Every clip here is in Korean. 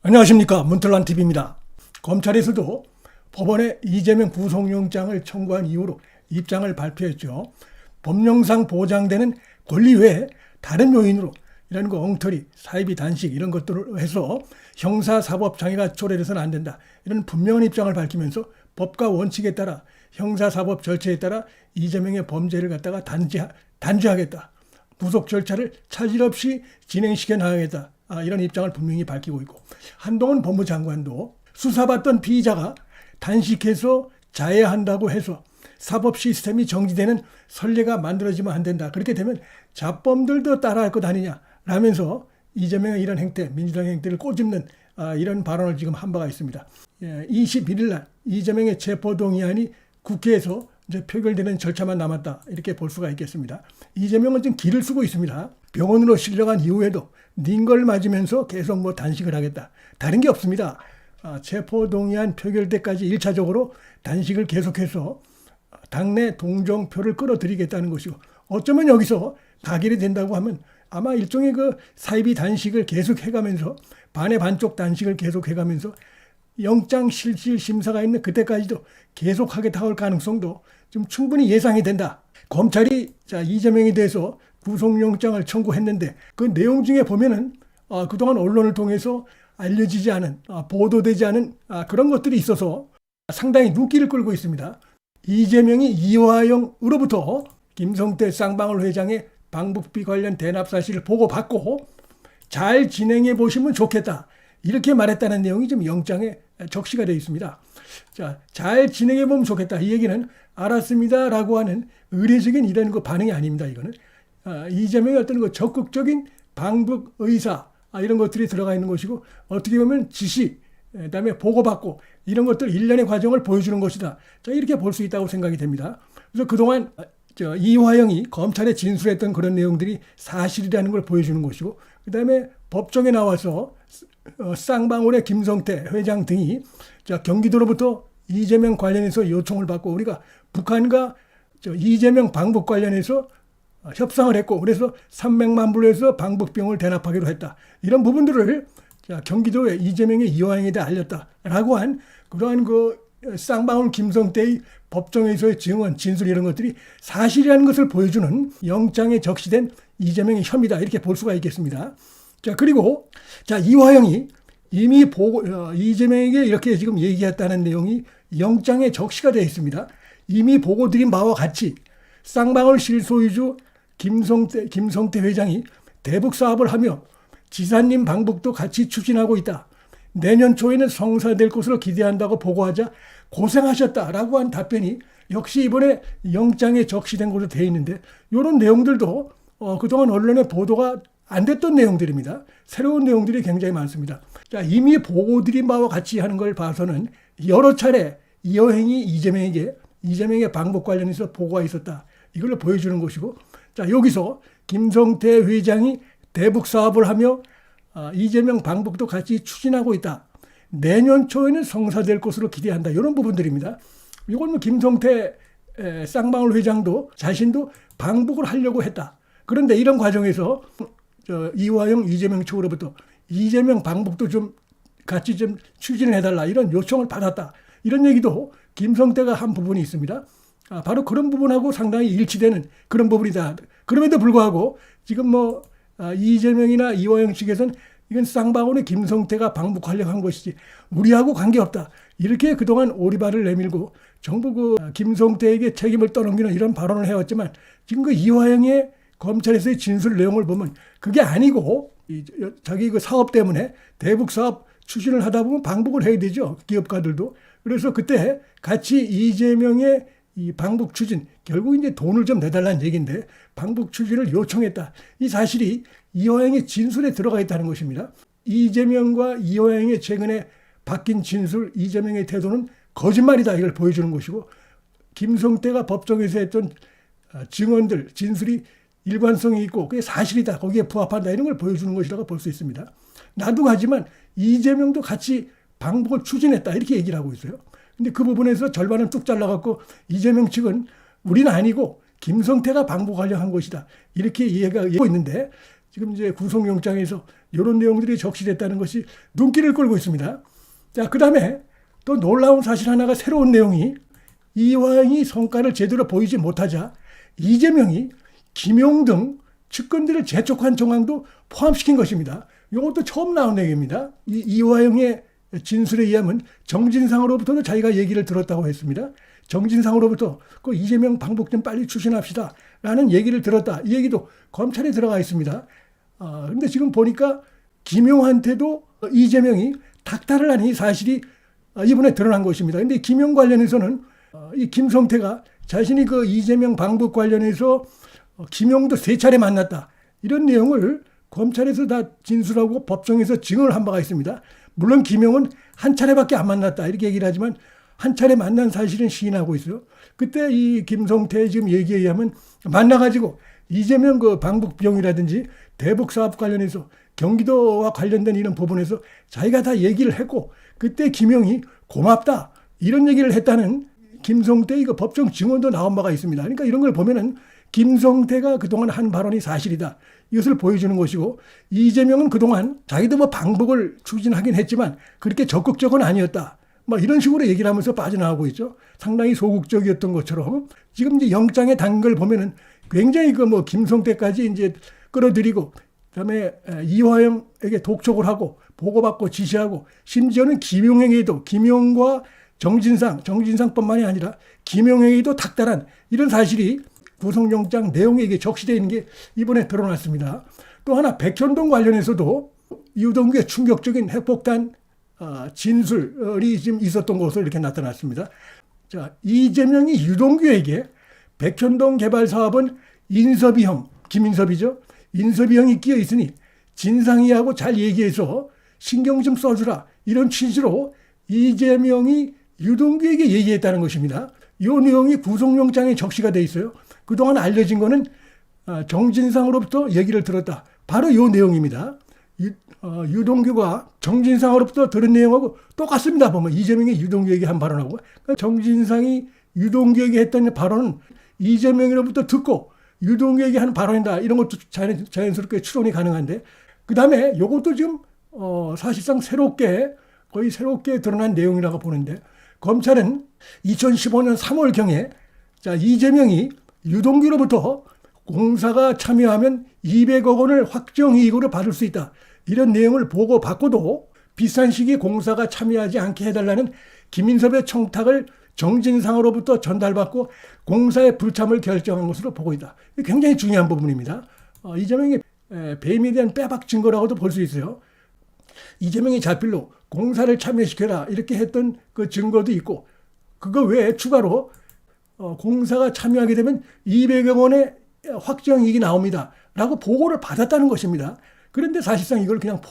안녕하십니까, 문틀란TV입니다. 검찰에서도 법원에 이재명 구속영장을 청구한 이후로 입장을 발표했죠. 법령상 보장되는 권리 외에 다른 요인으로 이런 거 엉터리, 사이비 단식 이런 것들을 해서 형사사법장애가 초래돼서는 안 된다. 이런 분명한 입장을 밝히면서 법과 원칙에 따라 형사사법 절차에 따라 이재명의 범죄를 갖다가 단죄하겠다. 구속 절차를 차질 없이 진행시켜 나가겠다. 이런 입장을 분명히 밝히고 있고, 한동훈 법무장관도 수사받던 피의자가 단식해서 자해한다고 해서 사법 시스템이 정지되는 선례가 만들어지면 안 된다. 그렇게 되면 자범들도 따라할 것 아니냐 라면서 이재명의 이런 행태, 민주당의 행태를 꼬집는 이런 발언을 지금 한 바가 있습니다. 21일 날 이재명의 체포동의안이 국회에서 이제 표결되는 절차만 남았다, 이렇게 볼 수가 있겠습니다. 이재명은 지금 기를 쓰고 있습니다. 병원으로 실려간 이후에도 링걸 맞으면서 계속 단식을 하겠다. 다른 게 없습니다. 체포동의안 표결 때까지 1차적으로 단식을 계속해서 당내 동정표를 끌어들이겠다는 것이고, 어쩌면 여기서 가결이 된다고 하면 아마 일종의 그 사이비 단식을 계속 해가면서 반의 반쪽 단식을 계속 해가면서 영장 실질 심사가 있는 그때까지도 계속하게 나올 가능성도 좀 충분히 예상이 된다. 검찰이 이재명에 대해서 구속영장을 청구했는데 그 내용 중에 보면은 그동안 언론을 통해서 알려지지 않은, 보도되지 않은 그런 것들이 있어서 상당히 눈길을 끌고 있습니다. 이재명이 이화영으로부터 김성태 쌍방울 회장의 방북비 관련 대납 사실을 보고받고 잘 진행해 보시면 좋겠다, 이렇게 말했다는 내용이 지금 영장에 적시가 되어 있습니다. 잘 진행해 보면 좋겠다, 이 얘기는 알았습니다 라고 하는 의례적인 이런 그 반응이 아닙니다. 이거는 이재명의 어떤 그 적극적인 방북 의사, 이런 것들이 들어가 있는 것이고, 어떻게 보면 지시, 그다음에 보고받고 이런 것들 일련의 과정을 보여주는 것이다. 이렇게 볼 수 있다고 생각이 됩니다. 그래서 그동안 이화영이 검찰에 진술했던 그런 내용들이 사실이라는 걸 보여주는 것이고, 그다음에 법정에 나와서 쌍방울의 김성태 회장 등이 경기도로부터 이재명 관련해서 요청을 받고 우리가 북한과 이재명 방북 관련해서 협상을 했고, 그래서 300만 불에서 방북비용을 대납하기로 했다. 이런 부분들을 경기도에 이재명의 이화영에 대해 알렸다라고 한 그러한 그 쌍방울 김성태의 법정에서의 증언, 진술 이런 것들이 사실이라는 것을 보여주는 영장에 적시된 이재명의 혐의다, 이렇게 볼 수가 있겠습니다. 그리고 이화영이 이미 이재명에게 이렇게 지금 얘기했다는 내용이 영장에 적시가 되어 있습니다. 이미 보고 드린 바와 같이 쌍방울 실소유주 김성태 회장이 대북 사업을 하며 지사님 방북도 같이 추진하고 있다. 내년 초에는 성사될 것으로 기대한다고 보고하자 고생하셨다라고 한 답변이 역시 이번에 영장에 적시된 것으로 되어 있는데, 이런 내용들도 그동안 언론에 보도가 안 됐던 내용들입니다. 새로운 내용들이 굉장히 많습니다. 이미 보고드린 바와 같이 하는 걸 봐서는 여러 차례 이화영이 이재명의 방북 관련해서 보고가 있었다, 이걸 보여주는 것이고, 여기서 김성태 회장이 대북 사업을 하며 이재명 방북도 같이 추진하고 있다. 내년 초에는 성사될 것으로 기대한다. 이런 부분들입니다. 이건 김성태 쌍방울 회장도 자신도 방북을 하려고 했다. 그런데 이런 과정에서 이화영, 이재명 측으로부터 이재명 방북도 좀 같이 좀 추진을 해달라, 이런 요청을 받았다. 이런 얘기도 김성태가 한 부분이 있습니다. 바로 그런 부분하고 상당히 일치되는 그런 부분이다. 그럼에도 불구하고 지금 이재명이나 이화영 측에서는 이건 쌍방울의 김성태가 방북하려고 한 것이지 우리하고 관계없다, 이렇게 그동안 오리발을 내밀고 정부 김성태에게 책임을 떠넘기는 이런 발언을 해왔지만, 지금 그 이화영의 검찰에서의 진술 내용을 보면 그게 아니고 자기 그 사업 때문에 대북 사업 추진을 하다 보면 방북을 해야 되죠, 기업가들도. 그래서 그때 같이 이재명의 이 방북 추진, 결국 이제 돈을 좀 내달라는 얘기인데 방북 추진을 요청했다. 이 사실이 이화영의 진술에 들어가 있다는 것입니다. 이재명과 이화영의 최근에 바뀐 진술, 이재명의 태도는 거짓말이다, 이걸 보여주는 것이고, 김성태가 법정에서 했던 증언들, 진술이 일관성이 있고 그게 사실이다, 거기에 부합한다, 이런 걸 보여주는 것이라고 볼 수 있습니다. 나도 하지만 이재명도 같이 방북을 추진했다, 이렇게 얘기를 하고 있어요. 근데 그 부분에서 절반은 뚝 잘라갖고 이재명 측은 우리는 아니고 김성태가 방북하려고 한 것이다, 이렇게 이해가 있고 있는데, 지금 이제 구속영장에서 이런 내용들이 적시됐다는 것이 눈길을 끌고 있습니다. 자, 그다음에 또 놀라운 사실 하나가 새로운 내용이 이화영이 성과를 제대로 보이지 못하자 이재명이 김용 등 측근들을 재촉한 정황도 포함시킨 것입니다. 이것도 처음 나온 내용입니다. 이화영의 진술에 의하면 정진상으로부터도 자기가 얘기를 들었다고 했습니다. 정진상으로부터 그 이재명 방북 좀 빨리 추진합시다 라는 얘기를 들었다. 이 얘기도 검찰에 들어가 있습니다. 근데 지금 보니까 김용한테도 이재명이 닥달을 하니 사실이 이번에 드러난 것입니다. 근데 김용 관련해서는 이 김성태가 자신이 그 이재명 방북 관련해서 김용도 3차례 만났다. 이런 내용을 검찰에서 다 진술하고 법정에서 증언을 한 바가 있습니다. 물론 김용은 한 차례밖에 안 만났다. 이렇게 얘기를 하지만 한 차례 만난 사실은 시인하고 있어요. 그때 이 김성태 지금 얘기에 의하면 만나가지고 이재명 그 방북 비용이라든지 대북 사업 관련해서 경기도와 관련된 이런 부분에서 자기가 다 얘기를 했고 그때 김용이 고맙다. 이런 얘기를 했다는 김성태 이거 법정 증언도 나온 바가 있습니다. 그러니까 이런 걸 보면은 김성태가 그동안 한 발언이 사실이다. 이것을 보여주는 것이고 이재명은 그동안 자기도 뭐 방북을 추진하긴 했지만 그렇게 적극적은 아니었다. 뭐 이런 식으로 얘기를 하면서 빠져나오고 있죠. 상당히 소극적이었던 것처럼 지금 이제 영장에 담긴 걸 보면은 굉장히 그 뭐 김성태까지 이제 끌어들이고 그다음에 이화영에게 독촉을 하고 보고받고 지시하고 심지어는 김용에게도 김용과 정진상뿐만이 아니라 김용에게도 닥달한 이런 사실이 구속영장 내용에 이게 적시되어 있는 게 이번에 드러났습니다. 또 하나 백현동 관련해서도 유동규의 충격적인 핵폭탄 진술이 지금 있었던 것으로 이렇게 나타났습니다. 자, 이재명이 유동규에게 백현동 개발 사업은 인섭이 형, 김인섭이죠. 인섭이 형이 끼어 있으니 진상이하고 잘 얘기해서 신경 좀 써주라. 이런 취지로 이재명이 유동규에게 얘기했다는 것입니다. 이 내용이 구속영장에 적시가 돼 있어요. 그동안 알려진 거는 정진상으로부터 얘기를 들었다. 바로 이 내용입니다. 유동규가 정진상으로부터 들은 내용하고 똑같습니다. 보면 이재명이 유동규에게 한 발언하고 정진상이 유동규에게 했던 발언은 이재명으로부터 듣고 유동규에게 한 발언이다. 이런 것도 자연스럽게 추론이 가능한데 그 다음에 이것도 지금 사실상 거의 새롭게 드러난 내용이라고 보는데 검찰은 2015년 3월경에 이재명이 유동규로부터 공사가 참여하면 200억 원을 확정이익으로 받을 수 있다. 이런 내용을 보고받고도 비슷한 시기에 공사가 참여하지 않게 해달라는 김인섭의 청탁을 정진상으로부터 전달받고 공사의 불참을 결정한 것으로 보고 있다. 굉장히 중요한 부분입니다. 이재명의 배임에 대한 빼박 증거라고도 볼 수 있어요. 이재명이 자필로 공사를 참여시켜라 이렇게 했던 그 증거도 있고 그거 외에 추가로 공사가 참여하게 되면 200억 원의 확정이익이 나옵니다. 라고 보고를 받았다는 것입니다. 그런데 사실상 이걸 그냥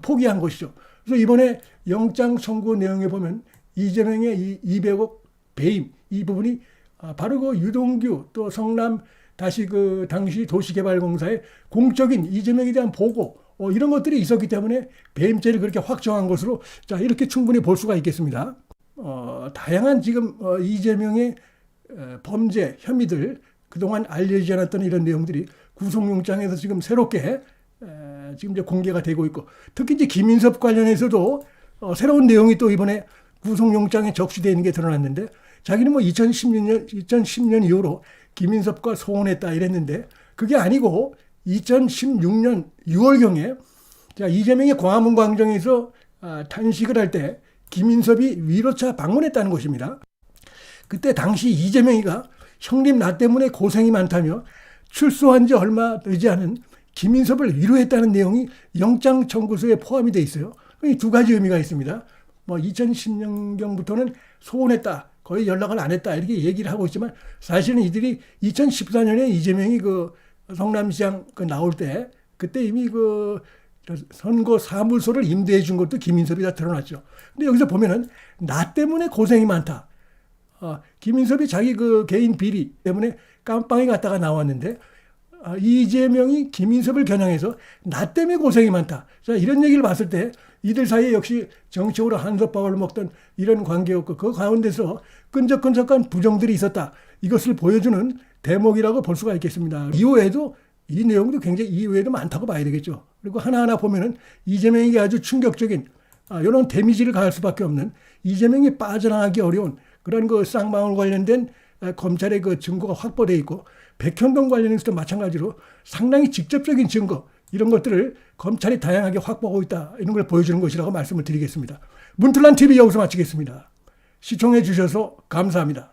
포기한 것이죠. 그래서 이번에 영장 청구 내용에 보면 이재명의 200억 배임 이 부분이 바로 그 유동규 또 성남 다시 그 당시 도시개발공사의 공적인 이재명에 대한 보고 이런 것들이 있었기 때문에 배임죄를 그렇게 확정한 것으로 이렇게 충분히 볼 수가 있겠습니다. 다양한 지금 이재명의 범죄 혐의들 그동안 알려지지 않았던 이런 내용들이 구속영장에서 지금 새롭게 지금 이제 공개가 되고 있고 특히 이제 김인섭 관련해서도 새로운 내용이 또 이번에 구속영장에 적시되어 있는 게 드러났는데 자기는 뭐 2010년 이후로 김인섭과 소원했다 이랬는데 그게 아니고 2016년 6월경에 이재명이 광화문 광장에서 단식을 할 때 김인섭이 위로차 방문했다는 것입니다. 그때 당시 이재명이가 형님 나 때문에 고생이 많다며 출소한 지 얼마 되지 않은 김인섭을 위로했다는 내용이 영장 청구서에 포함이 돼 있어요. 이 두 가지 의미가 있습니다. 뭐 2010년경부터는 소원했다. 거의 연락을 안 했다. 이렇게 얘기를 하고 있지만 사실은 이들이 2014년에 이재명이 그 성남시장 나올 때 그때 이미 그 선거 사무소를 임대해 준 것도 김인섭이 다 드러났죠. 근데 여기서 보면은 나 때문에 고생이 많다. 김인섭이 자기 그 개인 비리 때문에 깜빵에 갔다가 나왔는데 이재명이 김인섭을 겨냥해서 나 때문에 고생이 많다. 이런 얘기를 봤을 때 이들 사이에 역시 정치적으로 한솥밥을 먹던 이런 관계였고 그 가운데서 끈적끈적한 부정들이 있었다. 이것을 보여주는 대목이라고 볼 수가 있겠습니다. 이후에도 이 내용도 굉장히 이외에도 많다고 봐야 되겠죠. 그리고 하나하나 보면은 이재명에게 아주 충격적인 이런 데미지를 가할 수밖에 없는, 이재명이 빠져나가기 어려운 그런 그 쌍방울 관련된 검찰의 그 증거가 확보되어 있고, 백현동 관련해서도 마찬가지로 상당히 직접적인 증거, 이런 것들을 검찰이 다양하게 확보하고 있다, 이런 걸 보여주는 것이라고 말씀을 드리겠습니다. 문틀란 TV 여기서 마치겠습니다. 시청해 주셔서 감사합니다.